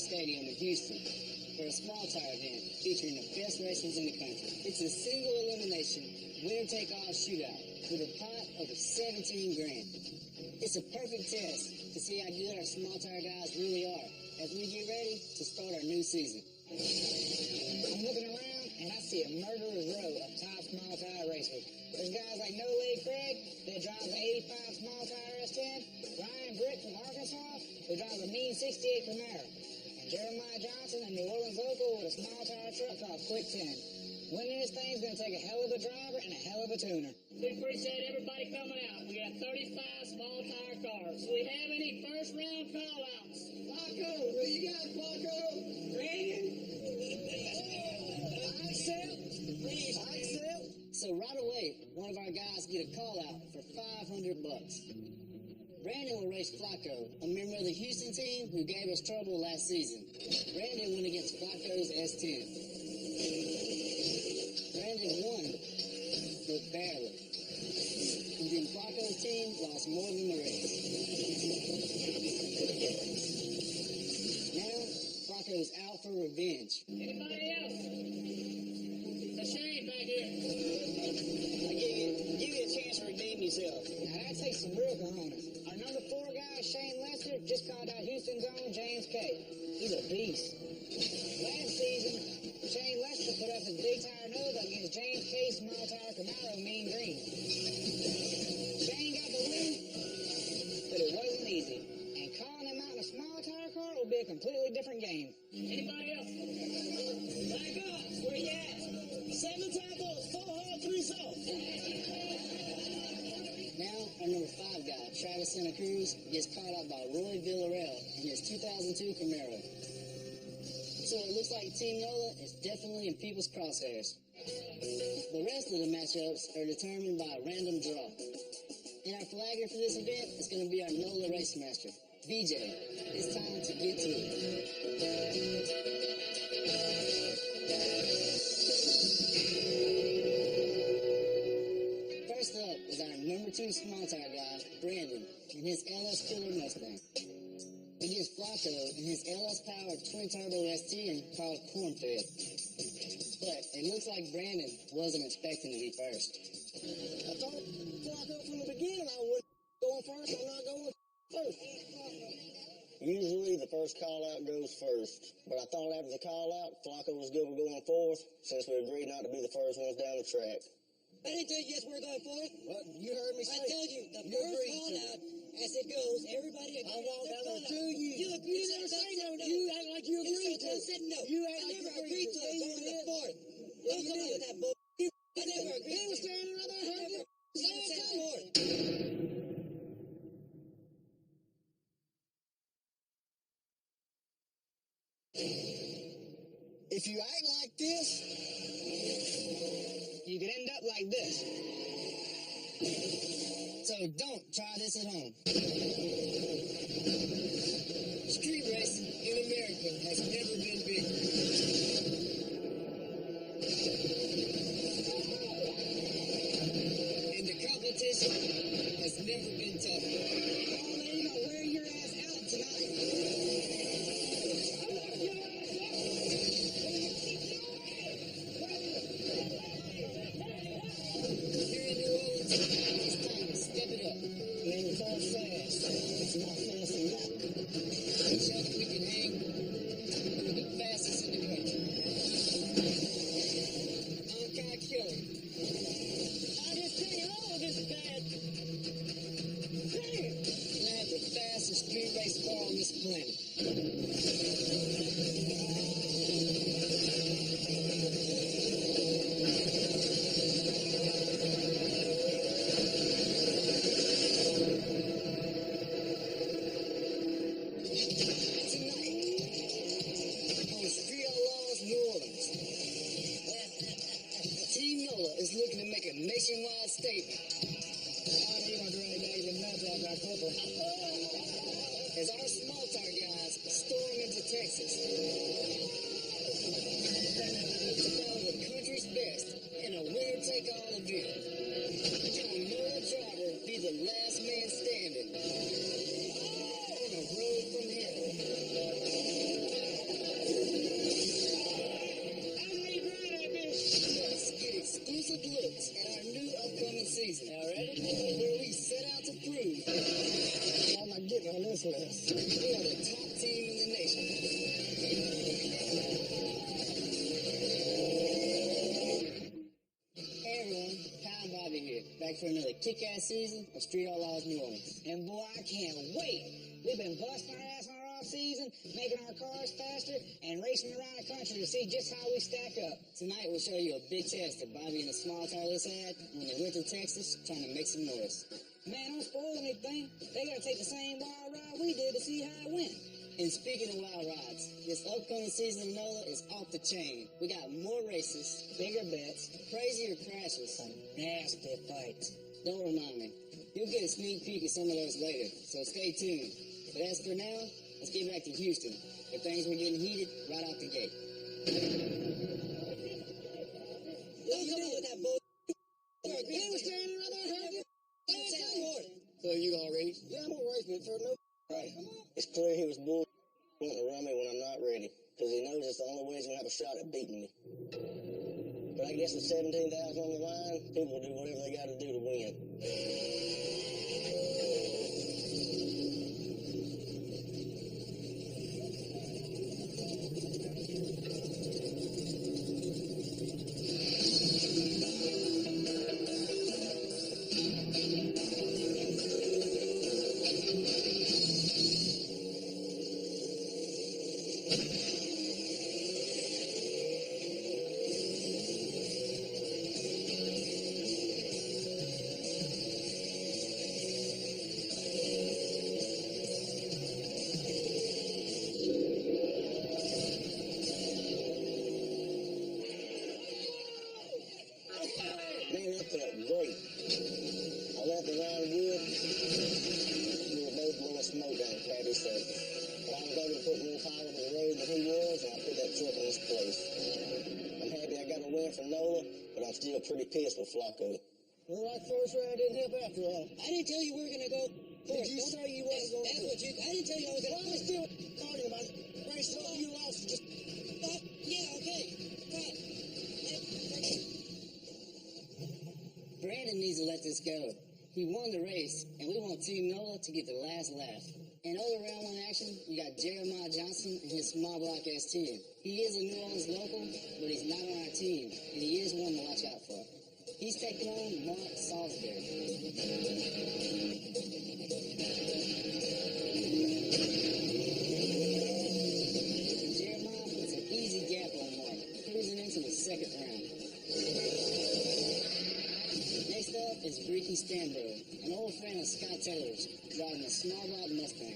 Stadium in Houston for a small tire event featuring the best racers in the country. It's a single elimination, winner-take-all shootout with a pot of 17 grand. It's a perfect test to see how good our small tire guys really are as we get ready to start our new season. I'm looking around and I see a murderer's row of top small tire racers. There's guys like No Leg Craig that drives an 85 small tire S10, Ryan Britt from Arkansas who drives a mean 68 Camaro, and Jeremiah Johnson, a New Orleans local with a small tire truck called Quick 10. Winning this thing's going to take a hell of a driver and a hell of a tuner. We appreciate everybody coming out. We got 35 small tire cars. Do we have any first round call-outs? Flacco, what you got, Flacco? Brandon? I accept. Please, I accept. So right away, one of our guys get a call-out for $500. Brandon will race Flacco, a member of the Houston team who gave us trouble last season. Brandon went against Flacco's S10. Brandon won, but barely. And then Flacco's team lost more than the race. Now, Flacco's out for revenge. Anybody else? The Shane back here. I give you a chance to redeem yourself. Now that takes some real cojones. Our number 4 guy, Shane Lester, just called out Houston's own James Kay. He's a beast. Last season, Shane Lester put up his big tire nose against James Kay's small tire Camaro Mean Green. Shane got the win, but it wasn't easy. And calling him out in a small tire car will be a completely different game. Anybody else? Back up! Where you at? 7 tackles, 4 hard, 3 soft. Now, our number 5 guy, Travis Santa Cruz, gets caught up by Roy Villarreal in his 2002 Camaro. So it looks like Team NOLA is definitely in people's crosshairs. The rest of the matchups are determined by a random draw. And our flagger for this event is going to be our NOLA race master, BJ. It's time to get to it. First up is our number 2 small tire guy, Brandon, in his LS Killer Mustang. Against Flacco in his LS-powered twin-turbo S10 called Cornfed. But it looks like Brandon wasn't expecting to be first. I told Flacco from the beginning I wasn't going first. I'm not going first. Usually the first call-out goes first. But I thought after the call-out, Flacco was good with going fourth, since we agreed not to be the first ones down the track. I didn't tell you yes, we're going fourth. Well, you heard me say. I told you, the first call-out, as it goes, everybody agrees. I walked out on 2 you. You never say no. You act like you agreed to it. I said no. You act like you agreed to it. Going to fourth. Don't come up with that bull. I never agreed. He was standing right there. I said fourth. If you act like this, you could end up like this. So don't try this at home. Street racing in America has never been bigger. And the competition has never been tougher. Oh man, you gonna wear your ass out tonight. Nationwide statement. As our small tire guys storm into Texas to battle the country's best in a winner-take-all event. Can a NOLA driver be the last man standing on a road from hell? practice with us. We are the top team in the nation. Hey everyone, Kyle and Bobby here, back for another kick-ass season of Street Outlaws New Orleans. And boy, I can't wait! We've been busting our ass on our off-season, making our cars faster, and racing around the country to see just how we stack up. Tonight we'll show you a big test that Bobby and the small tireless had when they went to Texas trying to make some noise. Man, don't spoil anything. They gotta take the same wild ride we did to see how it went. And speaking of wild rides, this upcoming season of NOLA is off the chain. We got more races, bigger bets, crazier crashes, nasty fights. Don't remind me. You'll get a sneak peek at some of those later, so stay tuned. But as for now, let's get back to Houston, where things were getting heated right out the gate. Don't come on with that bull. He was standing right there, Harry. So you gonna race? Yeah, I'm gonna race, but for no right. It's clear he was bull wanting to run me when I'm not ready, because he knows it's the only way he's gonna have a shot at beating me. But I guess with 17,000 on the line, people will do whatever they gotta do to win. Man, that felt great. I left the line good. We were both blowing smoke down Patty's throat. But I was able to put more power to the road than he was, and I put that truck in his place. I'm happy I got a win for NOLA, but I'm still pretty pissed with Flacco. Well, that first round didn't help after all. I didn't tell you we were going to go first. Did you say you wasn't going to? I didn't tell you I was going to. Why are we still talking about it? Race up, you lost. Just, yeah, okay. Right. Brandon needs to let this go. He won the race, and we want Team NOLA to get the last laugh. In other round one action, you got Jeremiah Johnson and his small block S10. He is a New Orleans local, but he's not on our team, and he is one to watch out for. He's taking on Mark Salisbury. Jeremiah puts an easy gap on Mark, cruising into the second round. Next up is Ricky Stanborough, an old friend of Scott Taylor's, driving a small block Mustang.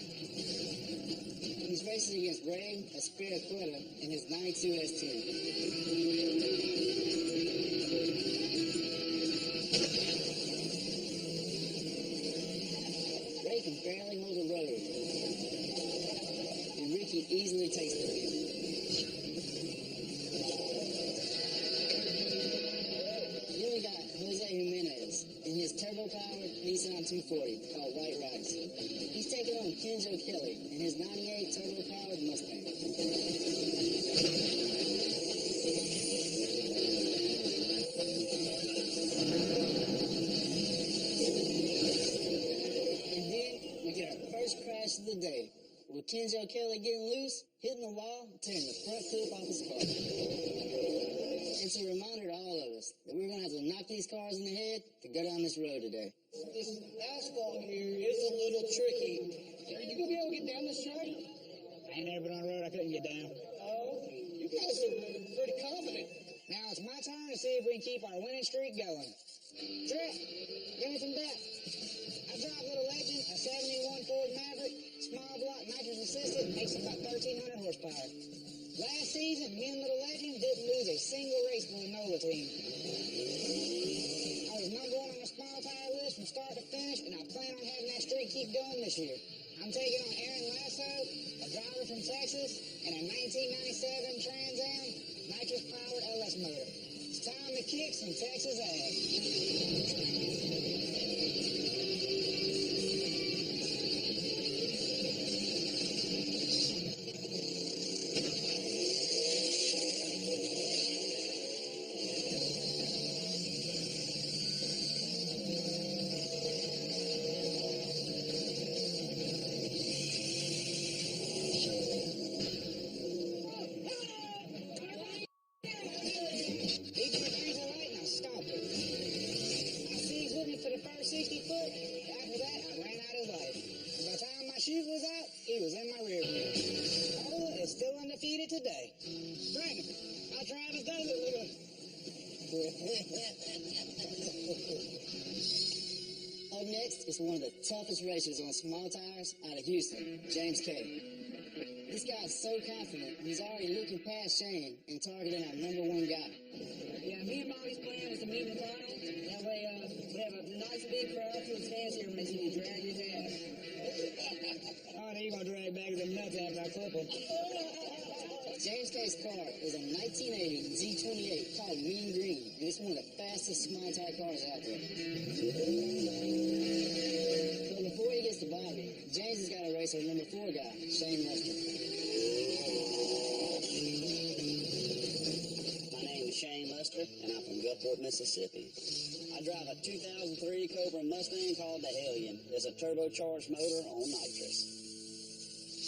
He's racing against Ray Espiricueta in his 92 S10. Ray can barely hold the road, and Ricky easily takes the lead. Then we got Jose Jimenez in his turbo-powered Nissan 240 called White Rice. He's taking on Kenjo Kelly in his 98 turbo-powered Mustang. And then we get our first crash of the day, with Kenjo Kelly getting loose, hitting the wall, tearing the front coupe off his car. It's a reminder to all of us that we're going to have to knock these cars in the head to go down this road today. This asphalt here is a little tricky. Are you going to be able to get down this track? I ain't never been on a road I couldn't get down. Oh, you guys are pretty confident. Now it's my turn to see if we can keep our winning streak going. Trip, give me some depth. I drive Little Legend, a 71 Ford Maverick, small block nitrous assisted, makes about 1,300 horsepower. Last season, me and Little Legend didn't lose a single race for the NOLA team. I was number one on the small tire list from start to finish, and I plan on having that streak keep going this year. I'm taking on Aaron Lasso, a driver from Texas, and a 1997 Trans Am nitrous-powered LS motor. It's time to kick some Texas ass. 60 foot. After that, I ran out of life. By the time my chute was out, he was in my rear view. Iowa is still undefeated today. Brandon, how Travis does it with us. Up next is one of the toughest racers on small tires out of Houston, James Kay. This guy's so confident, he's already looking past Shane and targeting our #1 guy. Yeah, me and Bobby's plan is to meet McConnell. That way, we have a nice big crowd to the stands here when they see you drag his ass. Oh, then you're going to drag back the nuts after I clip him. James Kay's car is a 1980 Z28 called Mean Green, and it's one of the fastest small tire cars out there. But before he gets to Bobby, James has got to race our #4 guy, Shane Lester. My name is Shane Lester, and I'm from Gulfport, Mississippi. I drive a 2003 Cobra Mustang called the Hellion. It's a turbocharged motor on nitrous.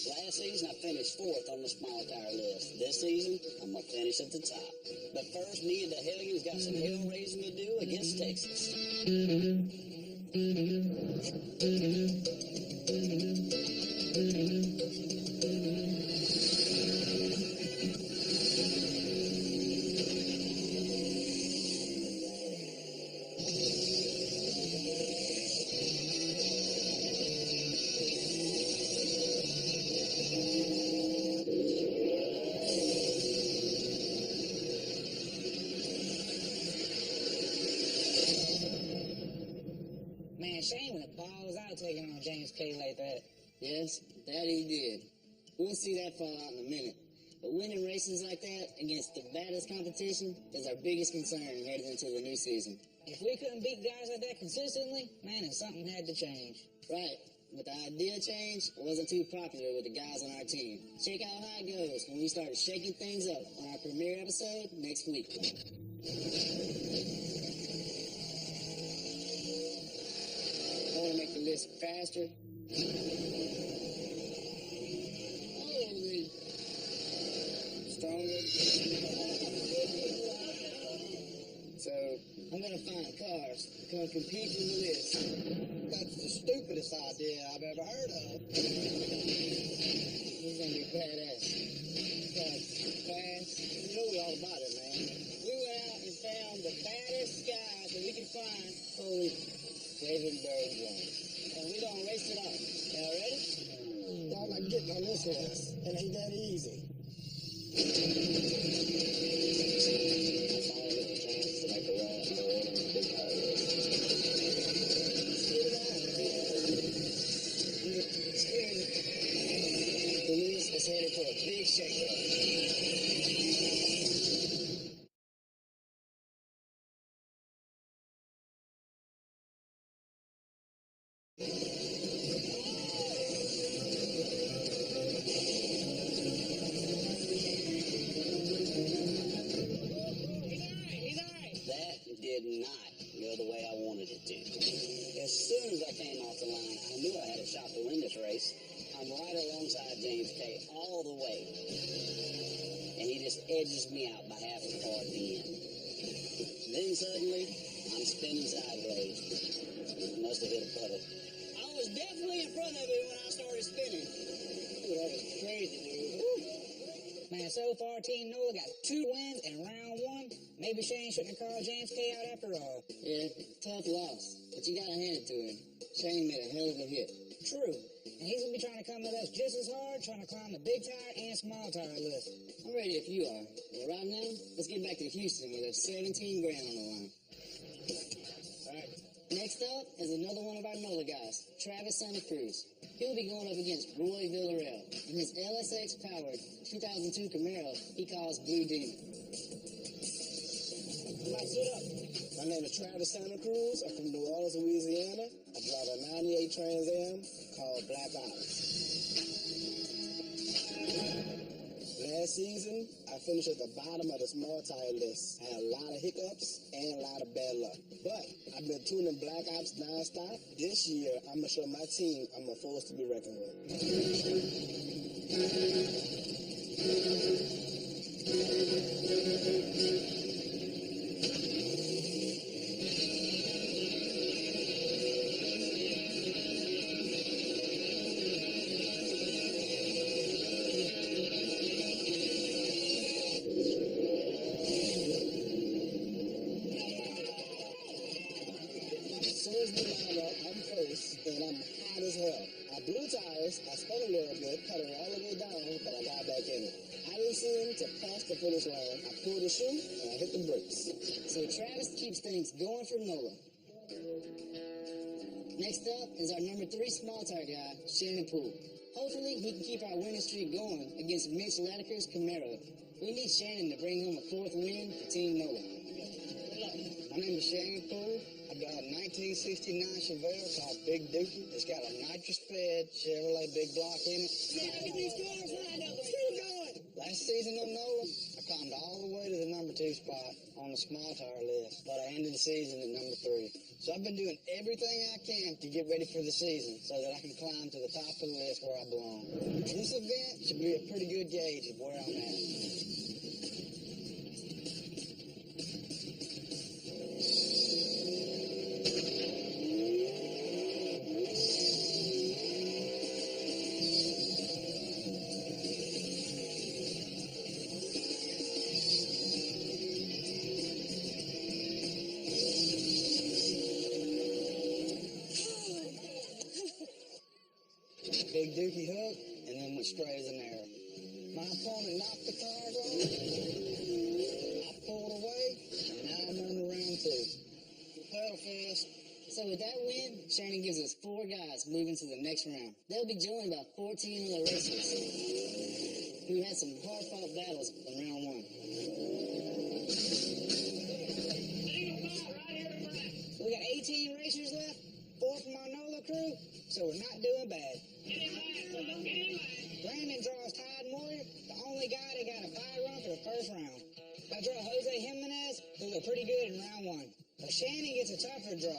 Last season, I finished 4th on the small tire list. This season, I'm going to finish at the top. But first, me and the Hellions got some hell raising to do against Texas. Man, Shane went balls out taking on James Kay like that. Yes, that he did. We'll see that fall out in a minute. But winning races like that against the baddest competition is our biggest concern heading into the new season. If we couldn't beat guys like that consistently, man, then something had to change. Right. But the idea change wasn't too popular with the guys on our team. Check out how it goes when we start shaking things up on our premiere episode next week. I want to make the list faster. Holy. Stronger. So, I'm going to find cars to come compete in the list. That's the stupidest idea I've ever heard of. This is going to be badass. Fast. You know we all about it, man. We went out and found the baddest guys that we could find. Holy David Barry Jones. And we're going to race it out. Y'all ready? Y'all like getting on this race. It ain't that easy. The list is headed for a big shakeup. Did not go the way I wanted it to. As soon as I came off the line, I knew I had a shot to win this race. I'm right alongside James Kay all the way. And he just edges me out by half a car at the end. Then suddenly, I'm spinning sideways. Must have hit a puddle. I was definitely in front of it when I started spinning. Ooh, that was crazy, dude. Woo. Man, so far, Team Nola got 2 wins in round 1. Maybe Shane shouldn't have called James Kay out after all. Yeah, tough loss. But you gotta hand it to him. Shane made a hell of a hit. True. And he's gonna be trying to come at us just as hard, trying to climb the big tire and small tire list. I'm ready if you are. But right now, let's get back to Houston with there's 17 grand on the line. Alright. Next up is another one of our NOLA guys, Travis Santa Cruz. He'll be going up against Roy Villarreal in his LSX-powered 2002 Camaro he calls Blue Demon. My name is Travis Santa Cruz. I'm from New Orleans, Louisiana. I drive a 98 Trans Am called Black Ops. Last season, I finished at the bottom of the small tire list. I had a lot of hiccups and a lot of bad luck. But I've been tuning Black Ops nonstop. This year, I'm going to show my team I'm a force to be reckoned with. soon as we line up, I'm first, and I'm hot as hell. I blew tires, I spun a little bit, cut it all the way down, but I got back in it. I didn't see him to pass the finish line. I pulled the shoe, and I hit the brakes. So Travis keeps things going for NOLA. Next up is our number 3 small tire guy, Shannon Poole. Hopefully, he can keep our winning streak going against Mitch Latiker's Camaro. We need Shannon to bring home a 4th win for Team NOLA. My name is Shannon Poole. I got a 1969 Chevelle called Big Dookie. It's got a nitrous-fed Chevrolet big block in it. Yeah, look at these cars lined up. Let's keep going. Last season on NOLA, I climbed all the way to the number 2 spot on the small tire list, but I ended the season at number 3. So I've been doing everything I can to get ready for the season so that I can climb to the top of the list where I belong. This event should be a pretty good gauge of where I'm at. Big Dookie hook, and then went straight as an arrow. My opponent knocked the tires off. I pulled away, and now I'm on to round 2. Pedal fast. So with that win, Shannon gives us 4 guys moving to the next round. They'll be joined by 14 other racers who had some hard-fought battles in round 1. We got 18 racers left, 4 from our NOLA crew, so we're not doing bad. Brandon draws Todd Moyer, the only guy that got a bye run for the first round. I draw Jose Jimenez, who looked pretty good in round 1. But Shannon gets a tougher draw.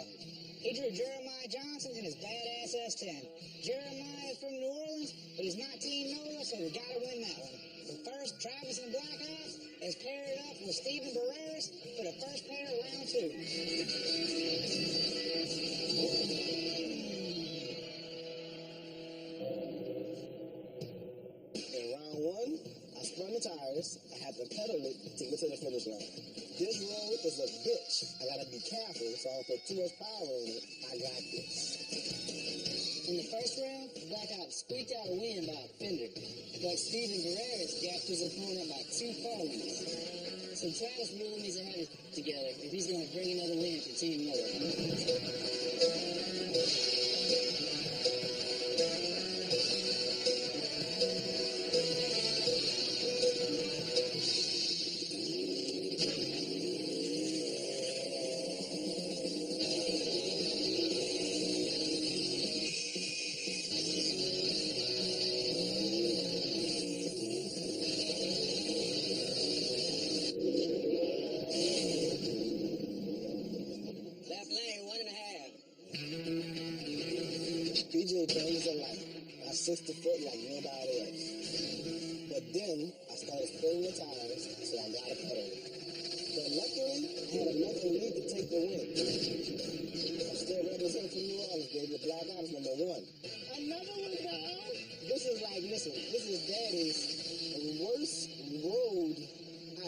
He drew Jeremiah Johnson and his badass S10. Jeremiah is from New Orleans, but he's not Team NOLA, so we gotta win that one. But first, Travis and Black Ops is paired up with Steven Barreras for the first pair of round 2. I spun the tires. I had to pedal it to get to the finish line. This road is a bitch. I gotta be careful, so I don't put too much power in it. I got this. In the first round, Black Ops squeaked out a win by a fender, but Steven Barreras gapped his opponent by 2 car lengths. So Travis really needs to have it together if he's going to bring another win for Team NOLA. PJ turns a light. I 60 foot like nobody else. But then I started spinning the tires, so I got a pedal. But luckily, I had enough in me to take the win. I'm still representing from New Orleans, baby. Black Ops #1. Another one, dog. This is like, listen, this is Daddy's worst road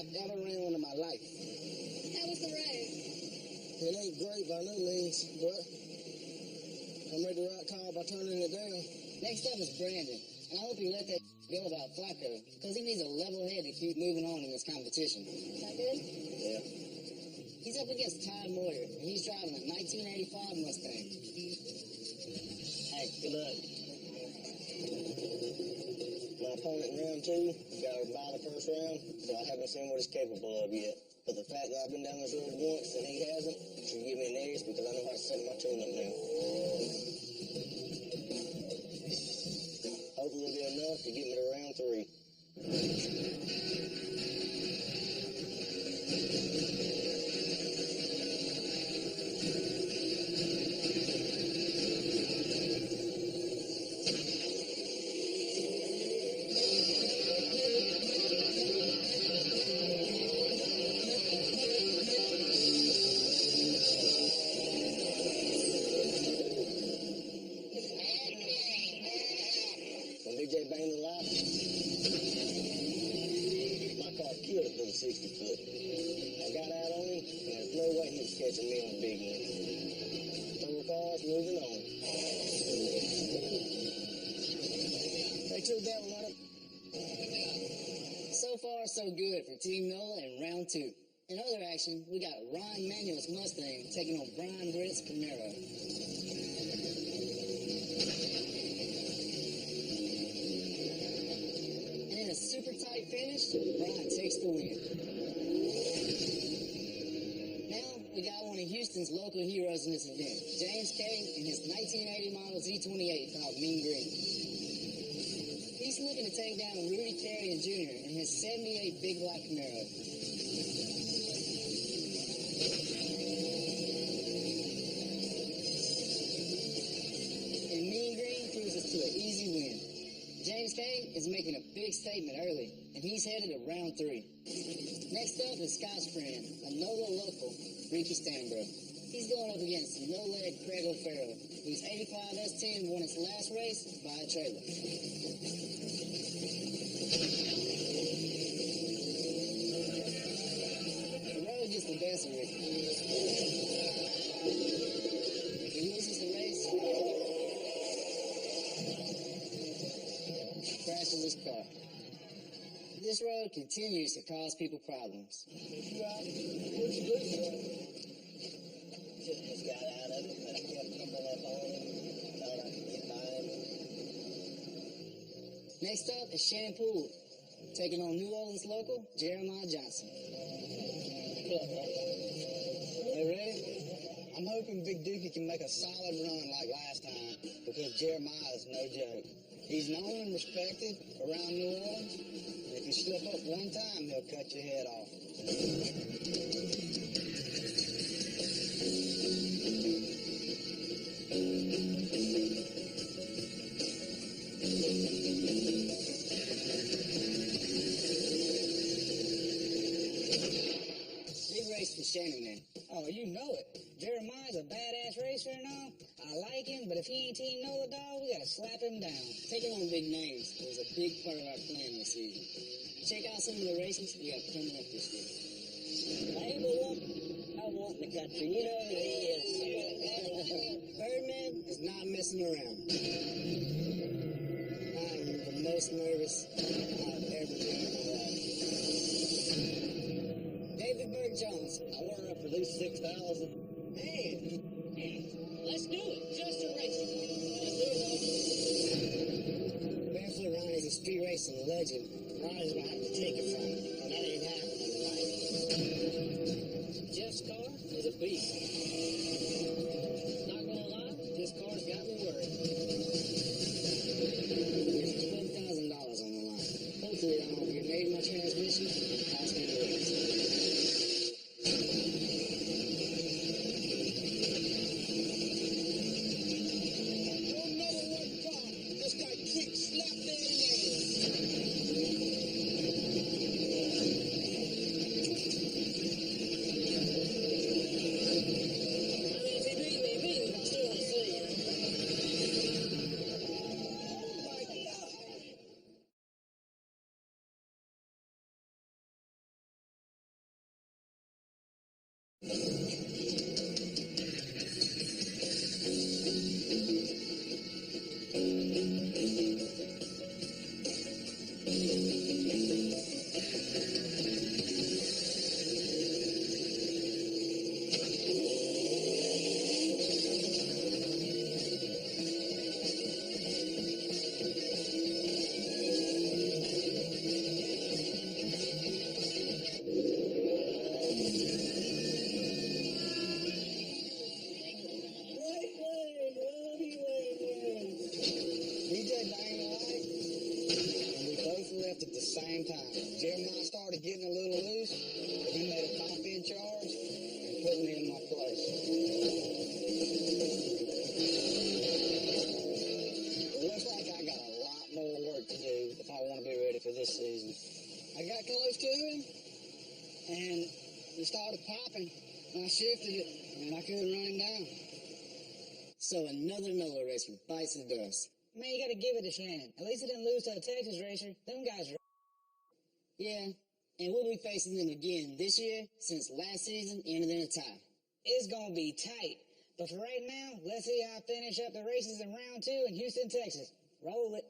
I've ever ran in my life. How was the ride? It ain't great by no means, but I'm ready to rock call by turning it down. Next up is Brandon. And I hope he let that go about Flacco, because he needs a level head to keep moving on in this competition. Is that good? Yeah. He's up against Todd Moyer, and he's driving a 1985 Mustang. Hey, good luck. My opponent in round 2 got her by the first round, so I haven't seen what he's capable of yet. But the fact that I've been down this road once and he hasn't should give me an edge because I know how to set my tune up now. Hopefully it'll be enough to get me to round 3. BJ banged the light. My car killed it from 60 foot. I got out on him, and there's no way he was catching me on a big one. 3 cars moving on. They took that one up. So far, so good for Team Nola in round 2. In other action, we got Ron Manuel's Mustang taking on Brian Britt's Camaro. And in a super tight finish, Brian takes the win. Now, we got one of Houston's local heroes in this event, James Kay in his 1980 model Z28 called Mean Green. He's looking to take down Rudy Carrion Jr. in his 78 Big Block Camaro. And Mean Green cruises to an easy win. James Kay is making a big statement early, and he's headed to round 3. Next up is Scott's friend, a NOLA local, Ricky Stanbro. He's going up against no-leg Craig O'Farrell, whose 85 S10 won its last race by a trailer. The road gets the best of Ricky. He loses the race, crashes his car. This road continues to cause people problems. What'd you do? Just got out of it, but I kept coming up on him. Thought I could get by him. Next up is Shannon Poole, taking on New Orleans local Jeremiah Johnson. Hey, ready? I'm hoping Big Dookie can make a solid run like last time, because Jeremiah is no joke. He's known and respected around New Orleans, and if you slip up one time, he'll cut your head off. Big race for Shannon then. Oh, you know it. Jeremiah's a badass racer and all. I like him, but if he ain't Team Nola, dog, we gotta slap him down. Taking on big names was a big part of our plan this season. Check out some of the races we have coming up this year. I want the country. You know who he is. Birdman is not messing around. I am the most nervous I've ever been in my life. David Burke Jones. I want her up for at least 6,000. Man, Let's do it. Just a race. Barefoot Ronnie's a street racing legend. Ronnie's gonna have to take it from him. That ain't happening tonight. Jeff's car is a beast. Not gonna lie, this car's got me worried. There's $12,000 on the line. Hopefully I don't grenade my transmission and cost me the race. Another one car just got kicked, slapped dead in the ass. If he beat me, I still want to see you. Oh my God. Right lane, Robbie Wayne wins. DJ Dang White, and we both left at the same time. Jeremiah started getting a little loose, but he made a top-end charge and put me in my place. It looks like I got a lot more work to do if I want to be ready for this season. I got close to him, and he started popping, and I shifted it, and I couldn't run him down. So another NOLA racer bites the dust. Man, you gotta give it to Shannon. At least he didn't lose to a Texas racer. Them guys are... Yeah, and we'll be facing them again this year since last season ended in a tie. It's gonna be tight. But for right now, let's see how I finish up the races in round 2 in Houston, Texas. Roll it.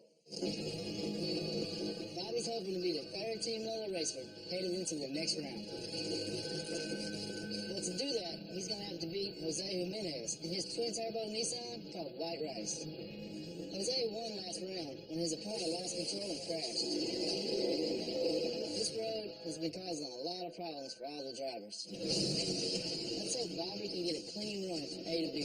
Bobby's hoping to be the third Team Nola racer headed into the next round. But to do that, he's going to have to beat Jose Jimenez in his twin-turbo Nissan called White Rice. Jose won last round when his opponent lost control and crashed. This road has been causing a lot of problems for all the drivers. Let's hope Bobby can get a clean run from A to B.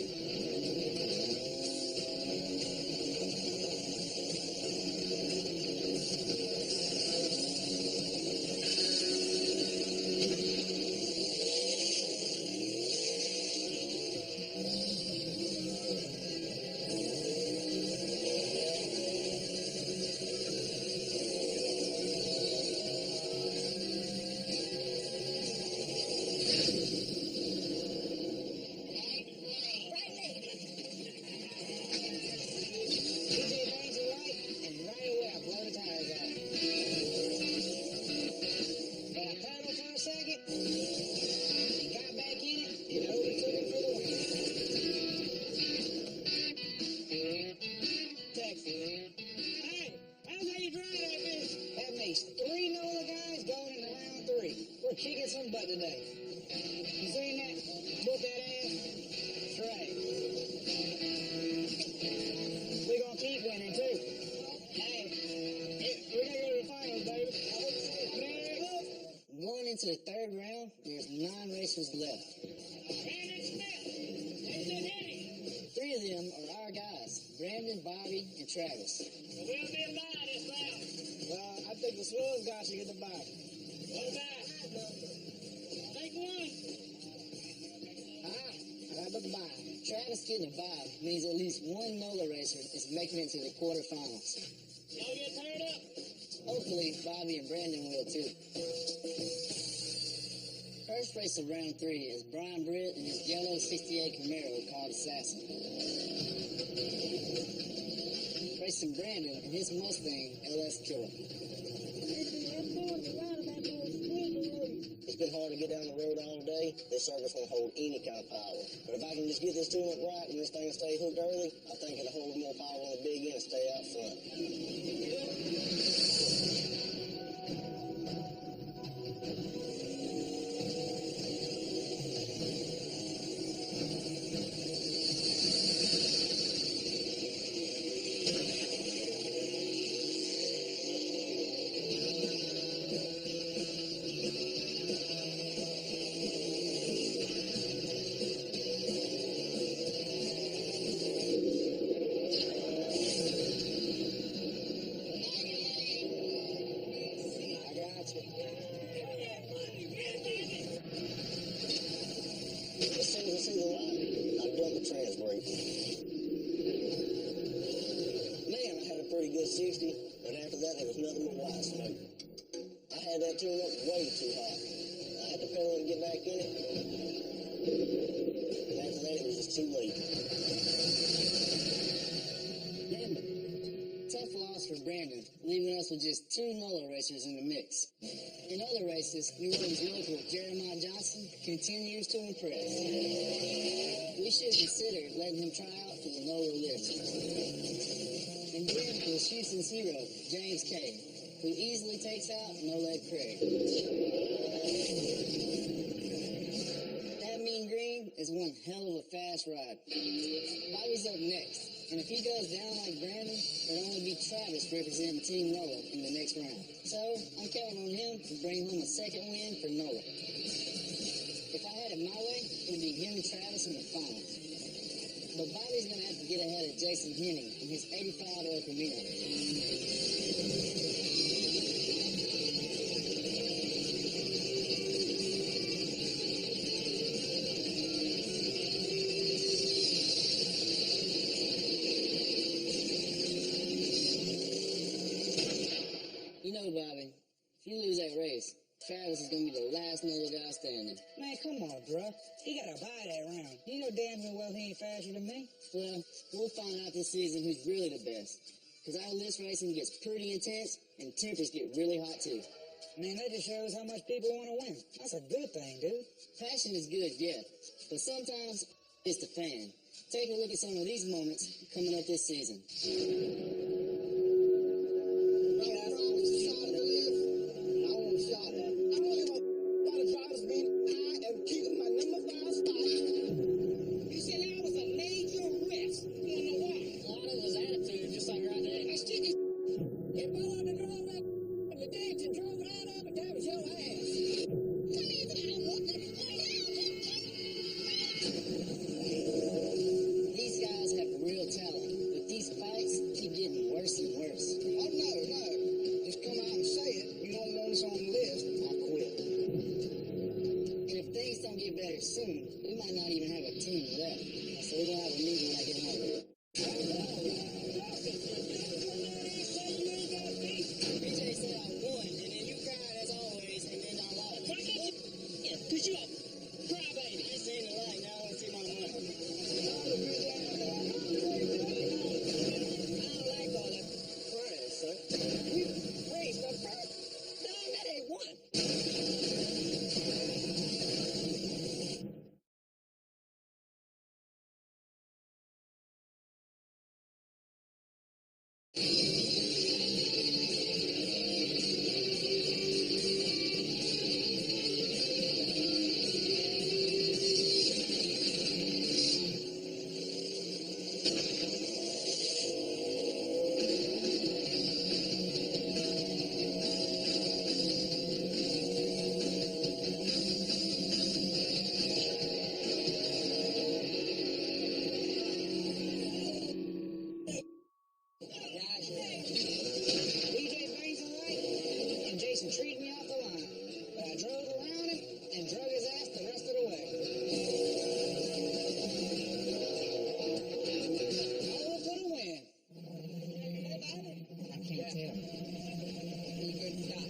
Kicking some butt today. You seen that? Book that ass? That's right. We're gonna keep winning too. Hey, we're gonna go to the finals, baby. Going into the third round, there's 9 racers left. Three of them are our guys, Brandon, Bobby, and Travis. We'll be a bye this round. I think the Swirls guy should get the bye. What about? Take one. I got the bye. Travis getting a bye means at least one NOLA racer is making it to the quarterfinals. Y'all get tired up? Hopefully, Bobby and Brandon will too. First race of round 3 is Brian Britt and his yellow 68 Camaro called Assassin. Racing Brandon and his Mustang LS Killer. It's been hard to get down the road all day. This service won't hold any kind of power. But if I can just get this tune up right and this thing will stay hooked early, I think it'll hold more power on the big end and stay out front. With just 2 NOLA racers in the mix. In other races, New Orleans local Jeremiah Johnson continues to impress. We should consider letting him try out for the NOLA lift. And then there's Houston's hero, James Kay, who easily takes out No-Leg Craig. That Mean Green is one hell of a fast ride. Bobby's up next. And if he goes down like Brandon, it'll only be Travis representing Team NOLA in the next round. So, I'm counting on him to bring home a second win for NOLA. If I had it my way, it would be him and Travis in the finals. But Bobby's going to have to get ahead of Jason Henning in his 85 El Camino. Bobby, if you lose that race, Travis is going to be the last NOLA guy standing. Man, come on, bro. He got to buy that round. You know damn well he ain't faster than me. Well, we'll find out this season who's really the best. Because our list racing gets pretty intense, and tempers get really hot, too. Man, that just shows how much people want to win. That's a good thing, dude. Passion is good, yeah. But sometimes, It's the fan. Take a look at some of these moments coming up this season. These guys have real talent, but these fights keep getting worse and worse. Oh, no. Just come out and say it. You don't want us on the list. I quit. And if things don't get better soon, we might not even have a team left. So we're going to have a meeting when I get home. BJ said I won, and then you cried as always, and then I lost. Yeah, because you're a crybaby. I ain't saying the light, now I want to see my money. I don't like all that crying, son. We raised the first. No, that ain't one. BJ brings the light, and Jason treated me off the line. But I drove around him and drug his ass the rest of the way. All for the win. I can't tell. You couldn't stop.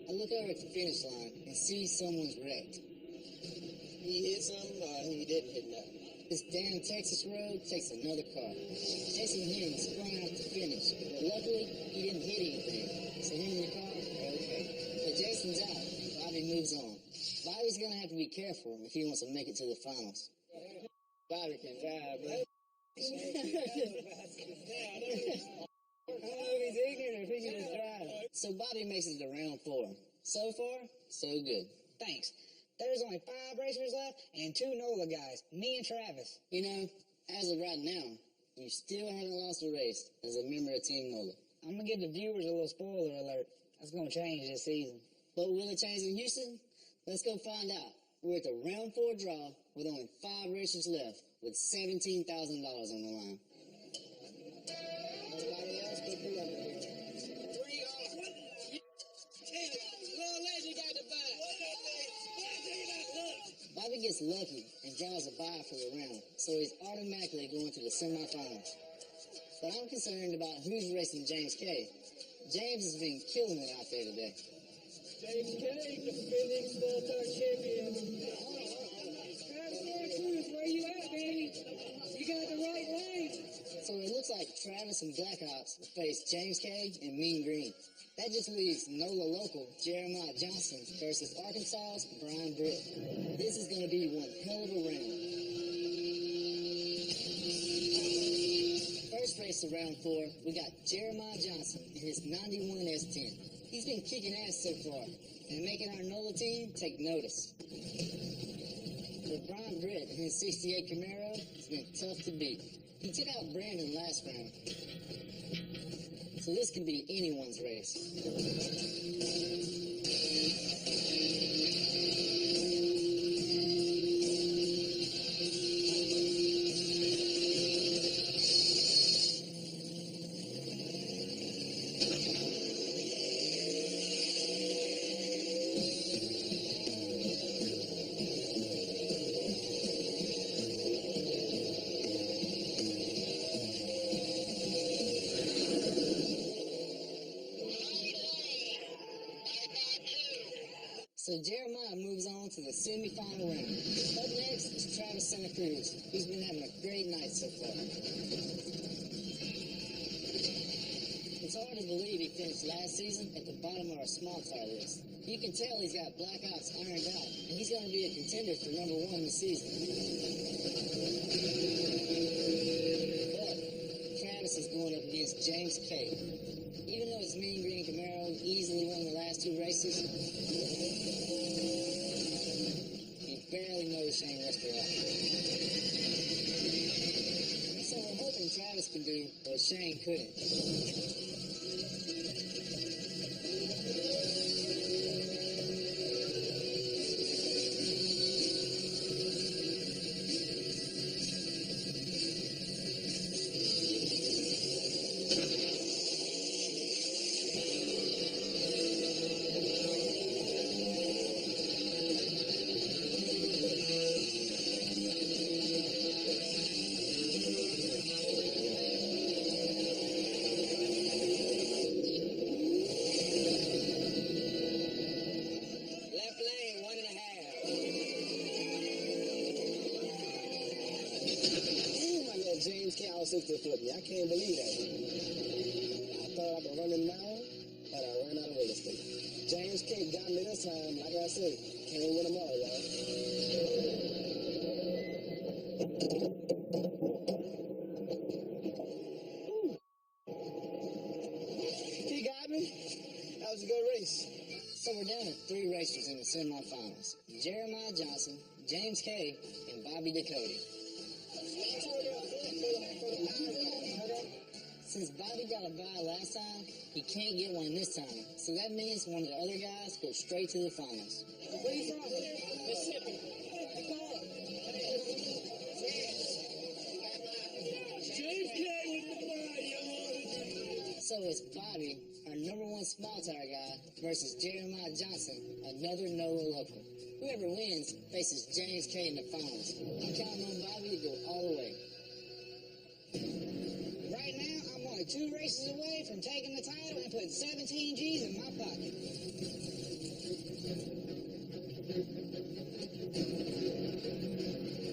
I look over at the finish line and see someone's wrecked. He hit something or he didn't hit nothing. This damn Texas road takes another car. Jason Henry spun out to finish, but luckily he didn't hit anything. So him and the car are okay. But Jason's out. Bobby moves on. Bobby's gonna have to be careful if he wants to make it to the finals. Bobby can drive, bro. I don't know if he's ignorant or if he can just drive. So Bobby makes it to round 4. So far, so good. Thanks. There's only 5 racers left and 2 NOLA guys, me and Travis. You know, as of right now, you still haven't lost a race as a member of Team NOLA. I'm gonna give the viewers a little spoiler alert. That's gonna change this season. But will it change in Houston? Let's go find out. We're at the round 4 draw with only 5 racers left with $17,000 on the line. Nobody else could do it. Bobby gets lucky and draws a bye for the round, so he's automatically going to the semifinals. But I'm concerned about who's racing James K. James has been killing it out there today. James K, defending small car champion. Travis Cruz, where you at, baby? You got the right lane. So it looks like Travis and Black Ops will face James K and Mean Green. That just leaves NOLA local Jeremiah Johnson versus Arkansas's Brian Britt. This is going to be one hell of a round. First race of round 4, we got Jeremiah Johnson in his 91 S10. He's been kicking ass so far and making our NOLA team take notice. But Brian Britt in his 68 Camaro has been tough to beat. He took out Brandon last round. So this could be anyone's race. So Jeremiah moves on to the semifinal round. Up next is Travis Santa Cruz, who's been having a great night so far. It's hard to believe he finished last season at the bottom of our small car list. You can tell he's got Black Ops ironed out, and he's going to be a contender for #1 this season. against James Kay. Even though his mean green Camaro easily won the last 2 races, he barely knows Shane Lester out. So we're hoping Travis can do what Shane couldn't. James Kay out 60 foot me. I can't believe that. I thought I could run him now, but I ran out of real estate. James Kay got me this time. Like I said, can't win them all, y'all. He got me. That was a good race. So we're down to 3 racers in the semifinals. Jeremiah Johnson, James Kay, and Bobby Dakota. Since Bobby got a bye last time, he can't get one this time. So that means one of the other guys goes straight to the finals. Where are you from? Mississippi. James Kay with the bye, y'all. So it's Bobby, our #1 small tire guy, versus Jeremiah Johnson, another NOLA local. Whoever wins faces James Kay in the finals. I'm counting on Bobby to go all the way. Right now, I'm only 2 races away from taking the title and putting 17 G's in my pocket.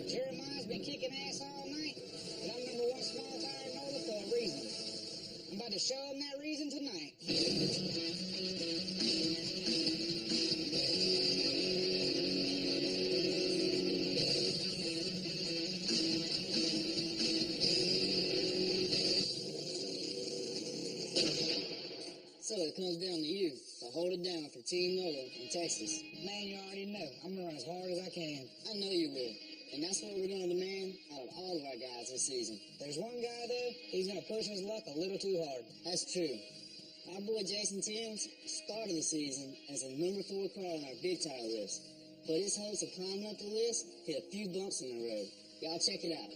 Jeremiah's been kicking ass all night, but I'm #1 small tire NOLA for a reason. I'm about to show him that reason tonight. So it comes down to you to hold it down for Team NOLA in Texas. Man, you already know. I'm going to run as hard as I can. I know you will. And that's what we're going to demand out of all of our guys this season. There's one guy, though, he's going to push his luck a little too hard. That's true. Our boy Jason Timms started the season as a #4 car on our big tire list. But his hopes of climbing up the list hit a few bumps in the road. Y'all check it out.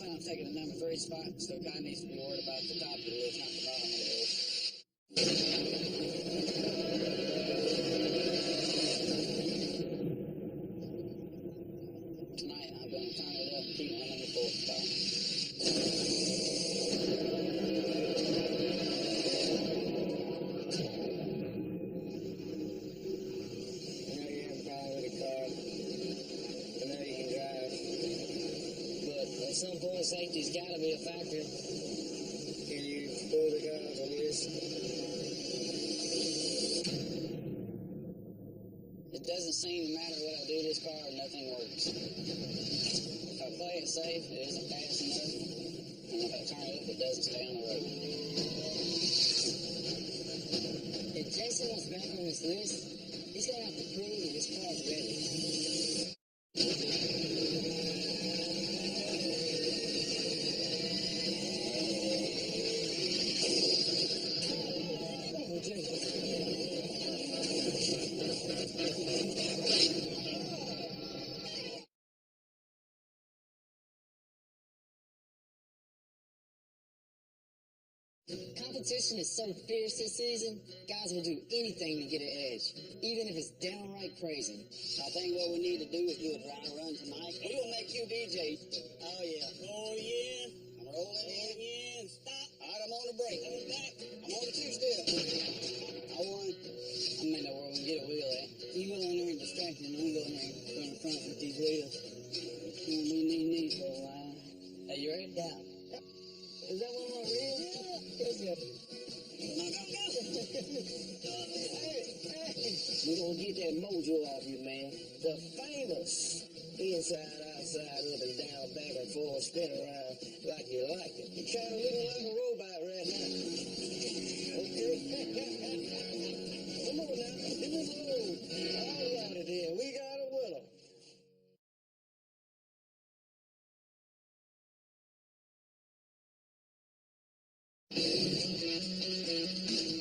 I'm taking the #3 spot, so guy needs to be worried about the top of the list, not the bottom of the list. Tonight, I'm going to turn it up and keep my #4 spot. I know you have a problem with the car. I know you can drive. But at some point, safety's got to be a factor. Can you pull the guy off the list? It doesn't seem to matter what I do to this car, nothing works. If I play it safe, it isn't fast enough. And if I turn it up, it doesn't stay on the road. If Jason wants back on this list, he's going to have to prove that this car's ready. Competition is so fierce this season, guys will do anything to get an edge, even if it's downright crazy. I think what we need to do is do a dry run tonight. We're going to make you DJ. Oh, yeah. Oh, yeah. I'm rolling in. Yeah, stop. All right, I'm on the brake. I'm back. I'm on the 2-step. I won. I may know where we can get a wheel at. You go in there and distract him, and we go in there and run in front with these wheels. We'll be knee for a while. Hey, you ready? Yeah. Is that one of my reels? Yeah. Yes, yeah. Hey. We're gonna get that mojo off you, man. The famous Inside, outside, up and down, back and forth, spin around like you like it. You're kind of looking like a robot right now. Okay? Come on now, give me the load. All righty then, we got a winner.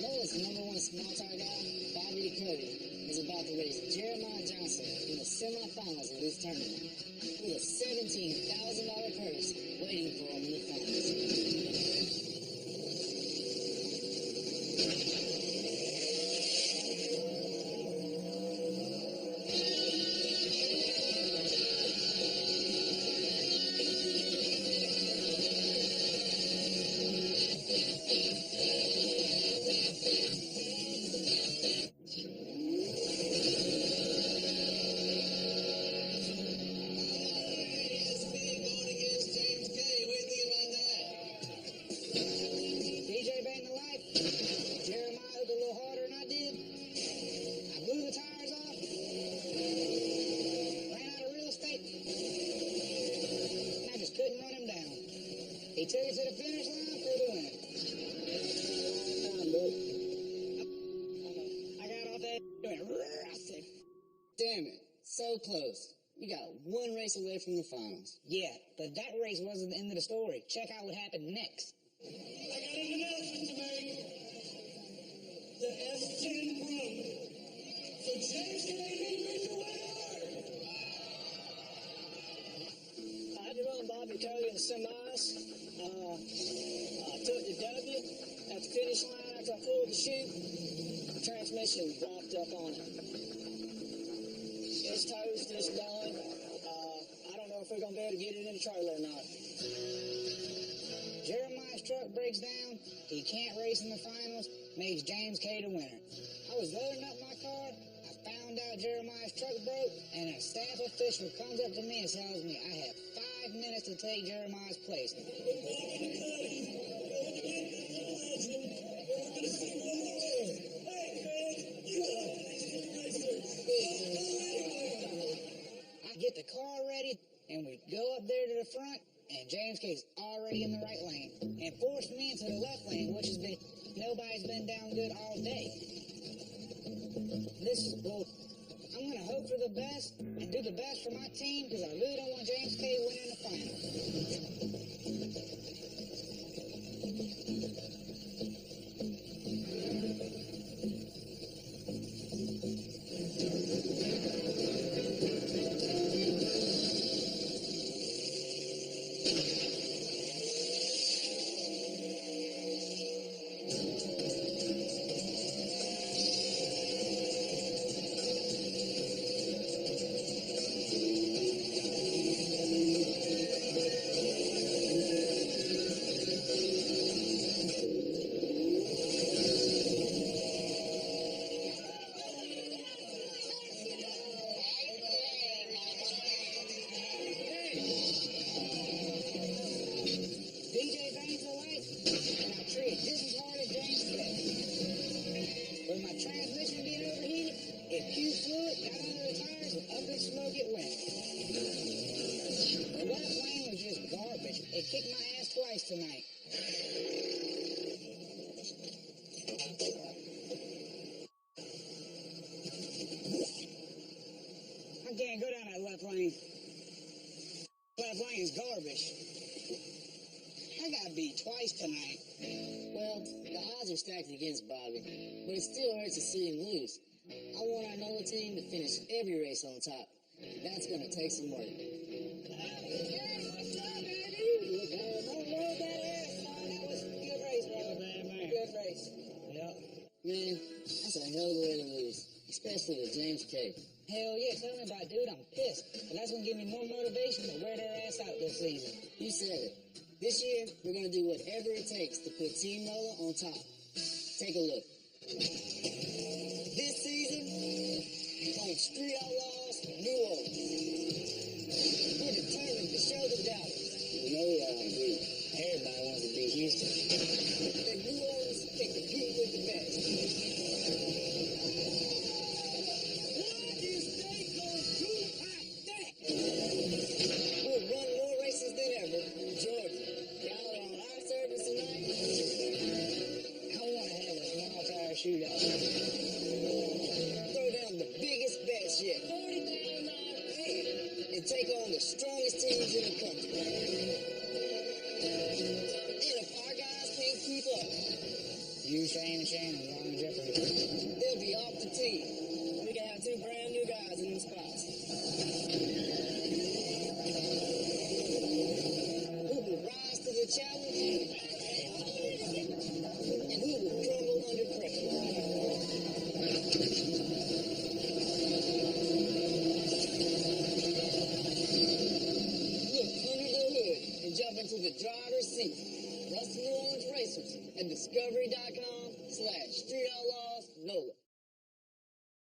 Noah's #1 small tire guy, Bobby Cody, is about to race Jeremiah Johnson in the semifinals of this tournament, with a $17,000 purse waiting for him in the finals. DJ banged the light. Jeremiah hooked a little harder than I did. I blew the tires off. Ran out of real estate. And I just couldn't run him down. He took it to the finish line for the win. I got off that and I said, damn it, so close. You got one race away from the finals. Yeah, but that race wasn't the end of the story. Check out what happened next. I got an announcement to make. The S10 run. So James Canadian is the winner. I had to run Bobby Cody in the semis. I took the W at the finish line after I pulled the chute. The transmission walked up on it. It's toast, it's done. I don't know if we're going to be able to get it in the trailer or not. Jeremiah's truck breaks down. He can't race in the finals. Makes James K the winner. I was loading up my car. I found out Jeremiah's truck broke, and a staff official comes up to me and tells me I have 5 minutes to take Jeremiah's place. I get the car ready, and we go up there to the front, and James K's already in the right lane, and forced me into the left lane, which has been, nobody's been down good all day. This is bull. I'm going to hope for the best and do the best for my team, because I really don't want James K winning the final. DJ bangs the light, and I treat it just as hard as James K. With my transmission being overheated, it fused fluid, got under the tires, and up in smoke it went. The left lane was just garbage. It kicked my ass twice tonight. I can't go down that left lane. Left lane is garbage. I got beat twice tonight. Well, the odds are stacked against Bobby, but it still hurts to see him lose. I want our NOLA team to finish every race on top. That's going to take some work. Good race. Yep. Man, that's a hell of a way to lose, especially with James K. Hell yeah, tell me about it, dude. I'm pissed. But that's going to give me more motivation to wear their ass out this season. You said it. This year, we're going to do whatever it takes to put Team NOLA on top. Take a look. This season, playing Street Outlaws, New Orleans. We're determined to show the doubters. We know we all agree. Everybody wants to beat Houston. That New Orleans can compete with the best. Why is they gonna do like that? to the driver's seat. Rusty New Orleans Racers at discovery.com/Street Outlaws NOLA.